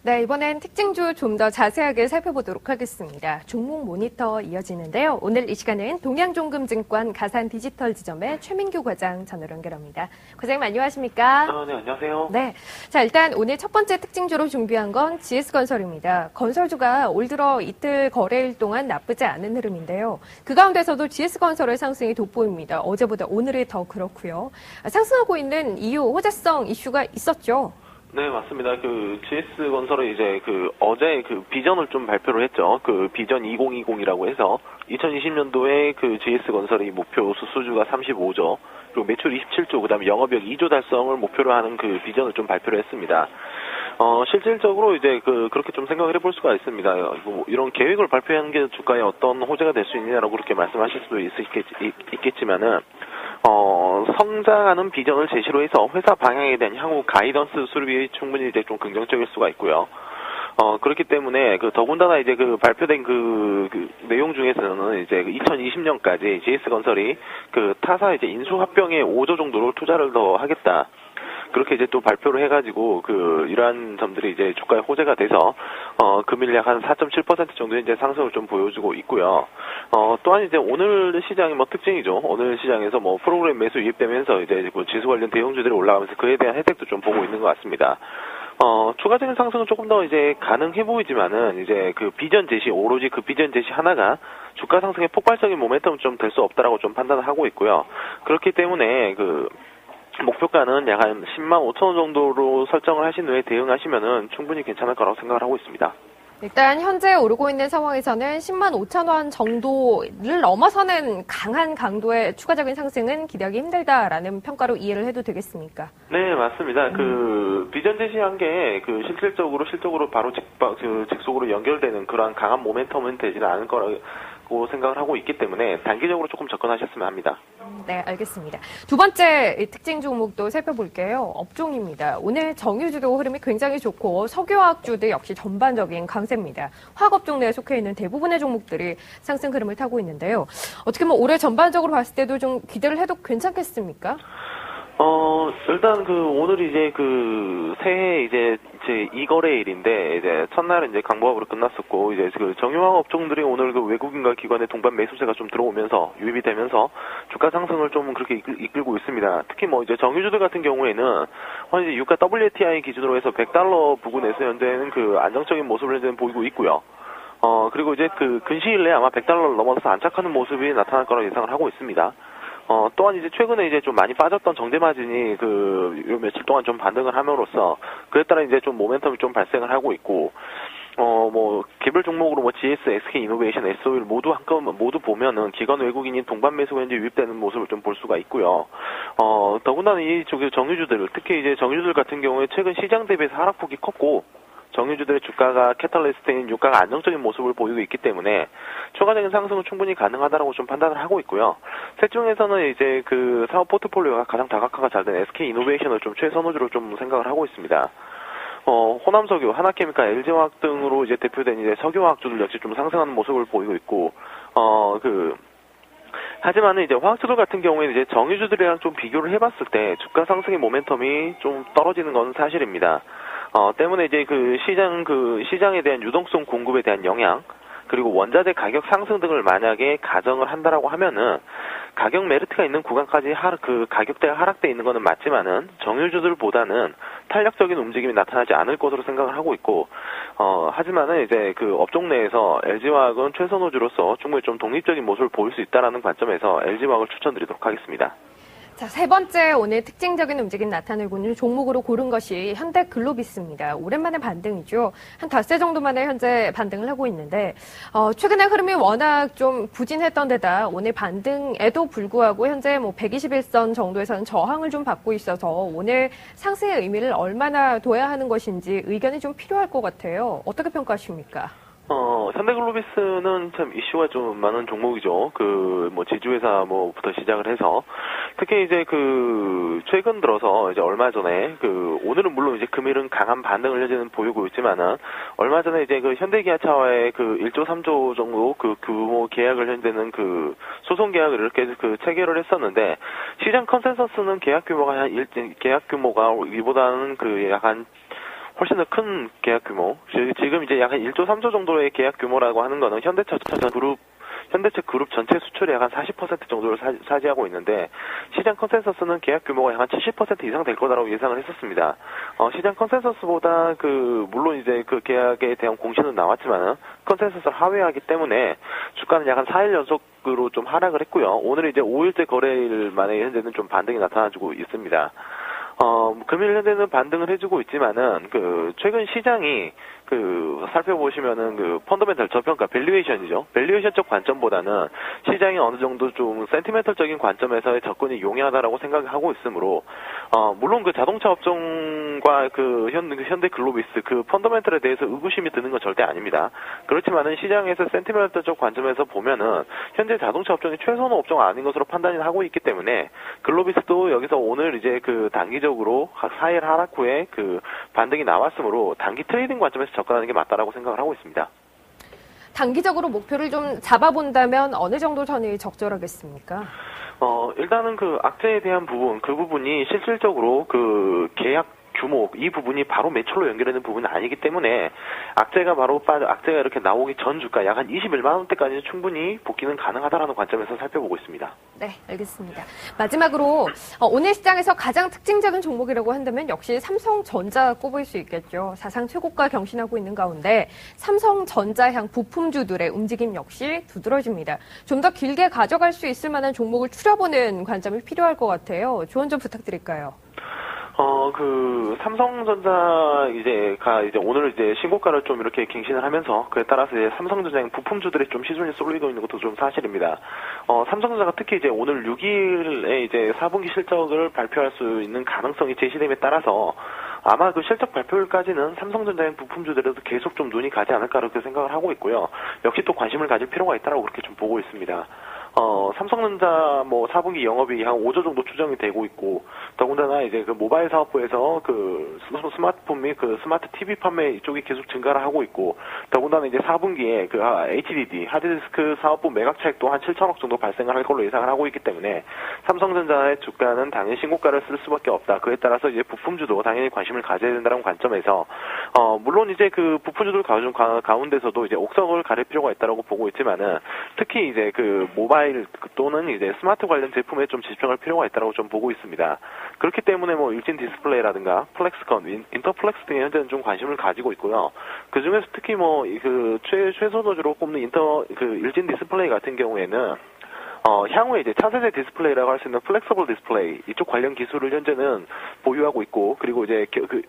네, 이번엔 특징주 좀 더 자세하게 살펴보도록 하겠습니다. 종목 모니터 이어지는데요. 오늘 이 시간은 동양종금증권 가산디지털지점의 최민규 과장 전화로 연결합니다. 과장님 안녕하십니까? 네, 안녕하세요. 네, 자 일단 오늘 첫 번째 특징주로 준비한 건 GS건설입니다. 건설주가 올 들어 이틀 거래일 동안 나쁘지 않은 흐름인데요. 그 가운데서도 GS건설의 상승이 돋보입니다. 어제보다 오늘이 더 그렇고요. 상승하고 있는 이유, 호재성 이슈가 있었죠? 네, 맞습니다. GS건설은 이제 어제 비전을 좀 발표를 했죠. 비전 2020이라고 해서 2020년도에 GS건설이 목표 수주가 35조, 그리고 매출 27조, 그 다음에 영업이익 2조 달성을 목표로 하는 비전을 좀 발표를 했습니다. 실질적으로 이제 그렇게 좀 생각을 해볼 수가 있습니다. 이런 계획을 발표하는 게 주가에 어떤 호재가 될 수 있느냐라고 그렇게 말씀하실 수도 있겠지만은, 성장하는 비전을 제시로 해서 회사 방향에 대한 향후 가이던스 수립이 충분히 이제 좀 긍정적일 수가 있고요. 그렇기 때문에 더군다나 이제 발표된 내용 중에서는 이제 2020년까지 GS건설이 타사 이제 인수합병에 5조 정도로 투자를 더 하겠다. 그렇게 이제 또 발표를 해가지고 이러한 점들이 이제 주가에 호재가 돼서 금일 약 한 4.7% 정도 이제 상승을 좀 보여주고 있고요. 또한 이제 오늘 시장이 특징이죠. 오늘 시장에서 프로그램 매수 유입되면서 이제 지수 관련 대형주들이 올라가면서 그에 대한 혜택도 좀 보고 있는 것 같습니다. 추가적인 상승은 조금 더 이제 가능해 보이지만은 이제 비전 제시, 오로지 비전 제시 하나가 주가 상승의 폭발적인 모멘텀은 좀 될 수 없다라고 좀 판단을 하고 있고요. 그렇기 때문에 목표가는 약 한 10만 5천 원 정도로 설정을 하신 후에 대응하시면은 충분히 괜찮을 거라고 생각을 하고 있습니다. 일단 현재 오르고 있는 상황에서는 10만 5천 원 정도를 넘어서는 강한 강도의 추가적인 상승은 기대하기 힘들다라는 평가로 이해를 해도 되겠습니까? 네, 맞습니다. 비전 제시한 게 실질적으로 바로 직속으로 연결되는 그러한 강한 모멘텀은 되지는 않을 거라고 생각을 하고 있기 때문에 단기적으로 조금 접근하셨으면 합니다. 네, 알겠습니다. 두 번째 특징 종목도 살펴볼게요. 업종입니다. 오늘 정유주도 흐름이 굉장히 좋고 석유화학주도 역시 전반적인 강세입니다. 화학업종 내에 속해 있는 대부분의 종목들이 상승 흐름을 타고 있는데요. 어떻게 보면 올해 전반적으로 봤을 때도 좀 기대를 해도 괜찮겠습니까? 일단 오늘이 이제 새해 이제 제 2거래일인데 이제 첫날은 이제 강보합으로 끝났었고 이제 정유화학 업종들이 오늘 외국인과 기관의 동반 매수세가 좀 들어오면서 유입이 되면서 주가 상승을 좀 그렇게 이끌고 있습니다. 특히 이제 정유주들 같은 경우에는 이제 유가 WTI 기준으로 해서 $100 부근에서 현재는 안정적인 모습을 현재 보이고 있고요. 그리고 이제 근시일 내에 아마 $100를 넘어서 안착하는 모습이 나타날 거라고 예상을 하고 있습니다. 또한 이제 최근에 이제 좀 많이 빠졌던 정제 마진이 요 며칠 동안 좀 반등을 함으로써 그에 따라 이제 좀 모멘텀이 좀 발생을 하고 있고, 개별 종목으로 GS, SK 이노베이션, SO일 모두 보면은 기관 외국인이 동반 매수가 현재 유입되는 모습을 좀 볼 수가 있고요. 더군다나 정유주들, 특히 이제 정유주들 같은 경우에 최근 시장 대비해서 하락폭이 컸고, 정유주들의 주가가 캐탈리스트인 유가가 안정적인 모습을 보이고 있기 때문에 추가적인 상승은 충분히 가능하다라고 좀 판단을 하고 있고요. 셋 중에서는 이제 사업 포트폴리오가 가장 다각화가 잘 된 SK 이노베이션을 좀 최선호주로 좀 생각을 하고 있습니다. 호남석유, 하나케미칼, LG화학 등으로 이제 대표된 이제 석유화학주들 역시 좀 상승하는 모습을 보이고 있고, 하지만은 이제 화학주들 같은 경우에는 이제 정유주들이랑 좀 비교를 해봤을 때 주가 상승의 모멘텀이 좀 떨어지는 건 사실입니다. 때문에 이제 시장에 대한 유동성 공급에 대한 영향, 그리고 원자재 가격 상승 등을 만약에 가정을 한다라고 하면은 가격 메리트가 있는 구간까지 가격대가 하락돼 있는 거는 맞지만은 정유주들보다는 탄력적인 움직임이 나타나지 않을 것으로 생각을 하고 있고, 하지만은 이제 업종 내에서 LG화학은 최선호주로서 충분히 좀 독립적인 모습을 보일 수 있다라는 관점에서 LG화학을 추천드리도록 하겠습니다. 자, 세 번째 오늘 특징적인 움직임 나타내고 있는 종목으로 고른 것이 현대글로비스입니다. 오랜만에 반등이죠. 한 닷새 정도 만에 현재 반등을 하고 있는데 최근에 흐름이 워낙 좀 부진했던 데다 오늘 반등에도 불구하고 현재 121선 정도에서는 저항을 좀 받고 있어서 오늘 상승의 의미를 얼마나 둬야 하는 것인지 의견이 좀 필요할 것 같아요. 어떻게 평가하십니까? 현대글로비스는 참 이슈가 좀 많은 종목이죠. 제주회사부터 시작을 해서 특히 이제 최근 들어서 이제 얼마 전에 오늘은 물론 이제 금일은 강한 반등을 현재는 보이고 있지만은 얼마 전에 이제 현대기아차와의 1조 3조 정도 규모 계약을 현재는 소송 계약을 이렇게 체결을 했었는데 시장 컨센서스는 계약 규모가 이보다는 약간 훨씬 더 큰 계약 규모, 지금 이제 약 한 1조 3조 정도의 계약 규모라고 하는 거는 현대차 그룹 전체 수출의 약 한 40% 정도를 차지하고 있는데, 시장 컨센서스는 계약 규모가 약 한 70% 이상 될 거다라고 예상을 했었습니다. 시장 컨센서스보다 물론 이제 그 계약에 대한 공시는 나왔지만은 컨센서스를 하회하기 때문에 주가는 약 한 4일 연속으로 좀 하락을 했고요. 오늘 이제 5일째 거래일 만에 현재는 좀 반등이 나타나주고 있습니다. 금일 현대는 반등을 해주고 있지만은, 최근 시장이, 살펴보시면은, 펀더멘탈 저평가, 밸류에이션이죠. 밸류에이션적 관점보다는 시장이 어느 정도 좀 센티멘털적인 관점에서의 접근이 용이하다라고 생각하고 있으므로, 물론 자동차 업종과 현대 글로비스, 펀더멘털에 대해서 의구심이 드는 건 절대 아닙니다. 그렇지만은 시장에서 센티멘털적 관점에서 보면은, 현재 자동차 업종이 최선호 업종 아닌 것으로 판단이 하고 있기 때문에, 글로비스도 여기서 오늘 이제 단기적으로 4일 하락 후에 반등이 나왔으므로 단기 트레이딩 관점에서 접근하는 게 맞다라고 생각을 하고 있습니다. 단기적으로 목표를 좀 잡아본다면 어느 정도 선이 적절하겠습니까? 일단은 악재에 대한 부분, 그 부분이 실질적으로 계약 규모, 이 부분이 바로 매출로 연결되는 부분은 아니기 때문에 악재가 이렇게 나오기 전 주가 약 한 21만 원대까지는 충분히 복귀는 가능하다라는 관점에서 살펴보고 있습니다. 네, 알겠습니다. 마지막으로 오늘 시장에서 가장 특징적인 종목이라고 한다면 역시 삼성전자 꼽을 수 있겠죠. 사상 최고가 경신하고 있는 가운데 삼성전자향 부품주들의 움직임 역시 두드러집니다. 좀 더 길게 가져갈 수 있을 만한 종목을 추려보는 관점이 필요할 것 같아요. 조언 좀 부탁드릴까요? 삼성전자 이제 오늘 이제 신고가를 좀 이렇게 갱신을 하면서 그에 따라서 이제 삼성전자의 부품주들의 좀 시선이 쏠리고 있는 것도 좀 사실입니다. 삼성전자가 특히 이제 오늘 6일에 이제 4분기 실적을 발표할 수 있는 가능성이 제시됨에 따라서 아마 실적 발표일까지는 삼성전자의 부품주들에도 계속 좀 눈이 가지 않을까 그렇게 생각을 하고 있고요. 역시 또 관심을 가질 필요가 있다라고 그렇게 좀 보고 있습니다. 삼성전자 4분기 영업이익이 한 5조 정도 추정이 되고 있고, 더군다나 이제 모바일 사업부에서 스마트폰 및 스마트 TV 판매 이쪽이 계속 증가를 하고 있고, 더군다나 이제 4분기에 HDD 하드디스크 사업부 매각 차익도 한 7천억 정도 발생을 할 걸로 예상을 하고 있기 때문에 삼성전자의 주가는 당연히 신고가를 쓸 수밖에 없다. 그에 따라서 이제 부품주도 당연히 관심을 가져야 된다는 관점에서 물론 이제 부품주들 가운데서도 이제 옥석을 가릴 필요가 있다라고 보고 있지만은, 특히 이제 모바일 또는 이제 스마트 관련 제품에 좀 집중할 필요가 있다고 좀 보고 있습니다. 그렇기 때문에 일진 디스플레이라든가 플렉스컨, 인터플렉스 등에 현재는 좀 관심을 가지고 있고요. 그 중에서 특히 최소도주로 꼽는 일진 디스플레이 같은 경우에는 향후에 이제 차세대 디스플레이라고 할 수 있는 플렉서블 디스플레이 이쪽 관련 기술을 현재는 보유하고 있고, 그리고 이제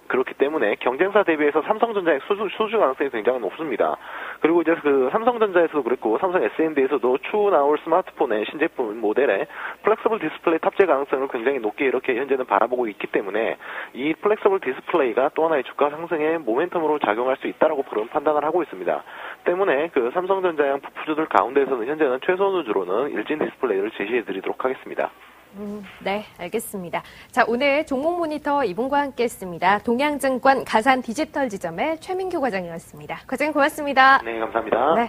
그렇기 때문에 경쟁사 대비해서 삼성전자의 수주 가능성이 굉장히 높습니다. 그리고 이제 삼성전자에서도 그랬고 삼성 S&D에서도 추후 나올 스마트폰의 신제품 모델에 플렉서블 디스플레이 탑재 가능성을 굉장히 높게 이렇게 현재는 바라보고 있기 때문에 이 플렉서블 디스플레이가 또 하나의 주가 상승의 모멘텀으로 작용할 수 있다라고 그런 판단을 하고 있습니다. 때문에 삼성전자형 부품주들 가운데서는 현재는 최선우주로는 일진 디스플레이를 제시해드리도록 하겠습니다. 네, 알겠습니다. 자, 오늘 종목 모니터 이분과 함께했습니다. 동양증권 가산 디지털 지점의 최민규 과장이었습니다. 과장님 고맙습니다. 네, 감사합니다. 네.